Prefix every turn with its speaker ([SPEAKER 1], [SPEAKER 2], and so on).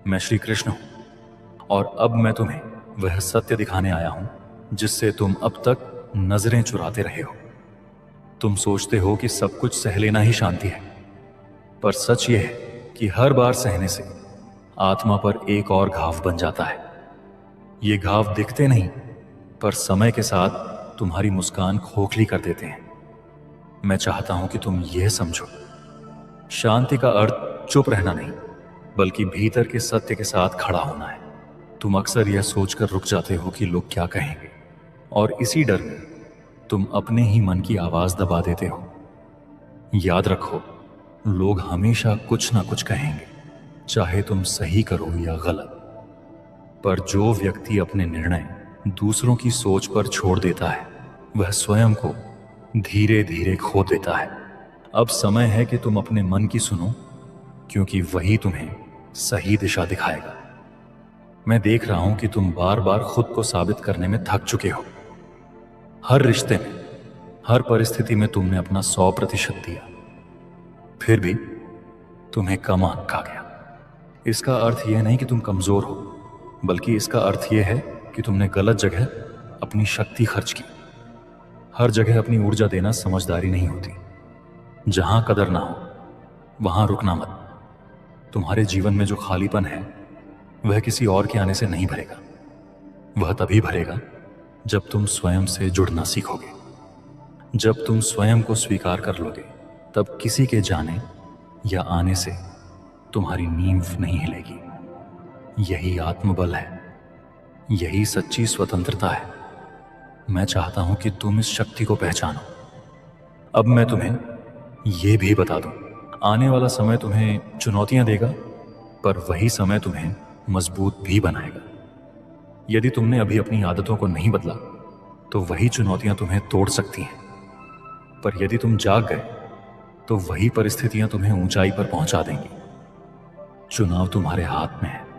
[SPEAKER 1] मैं श्री कृष्ण हूं और अब मैं तुम्हें वह सत्य दिखाने आया हूं जिससे तुम अब तक नजरें चुराते रहे हो। तुम सोचते हो कि सब कुछ सह लेना ही शांति है, पर सच यह है कि हर बार सहने से आत्मा पर एक और घाव बन जाता है। ये घाव दिखते नहीं, पर समय के साथ तुम्हारी मुस्कान खोखली कर देते हैं। मैं चाहता हूं कि तुम यह समझो, शांति का अर्थ चुप रहना नहीं, बल्कि भीतर के सत्य के साथ खड़ा होना है। तुम अक्सर यह सोचकर रुक जाते हो कि लोग क्या कहेंगे, और इसी डर में तुम अपने ही मन की आवाज दबा देते हो। याद रखो, लोग हमेशा कुछ ना कुछ कहेंगे, चाहे तुम सही करो या गलत। पर जो व्यक्ति अपने निर्णय दूसरों की सोच पर छोड़ देता है, वह स्वयं को धीरे धीरे खो देता है। अब समय है कि तुम अपने मन की सुनो, क्योंकि वही तुम्हें सही दिशा दिखाएगा। मैं देख रहा हूं कि तुम बार बार खुद को साबित करने में थक चुके हो। हर रिश्ते में, हर परिस्थिति में तुमने अपना 100% दिया, फिर भी तुम्हें कम आंका गया। इसका अर्थ यह नहीं कि तुम कमजोर हो, बल्कि इसका अर्थ यह है कि तुमने गलत जगह अपनी शक्ति खर्च की। हर जगह अपनी ऊर्जा देना समझदारी नहीं होती। जहां कदर ना हो, वहां रुकना मत। तुम्हारे जीवन में जो खालीपन है, वह किसी और के आने से नहीं भरेगा। वह तभी भरेगा जब तुम स्वयं से जुड़ना सीखोगे। जब तुम स्वयं को स्वीकार कर लोगे, तब किसी के जाने या आने से तुम्हारी नींव नहीं हिलेगी। यही आत्मबल है, यही सच्ची स्वतंत्रता है। मैं चाहता हूं कि तुम इस शक्ति को पहचानो। अब मैं तुम्हें यह भी बता दूं, आने वाला समय तुम्हें चुनौतियां देगा, पर वही समय तुम्हें मजबूत भी बनाएगा। यदि तुमने अभी अपनी आदतों को नहीं बदला, तो वही चुनौतियां तुम्हें तोड़ सकती हैं। पर यदि तुम जाग गए, तो वही परिस्थितियां तुम्हें ऊंचाई पर पहुंचा देंगी। चुनाव तुम्हारे हाथ में है।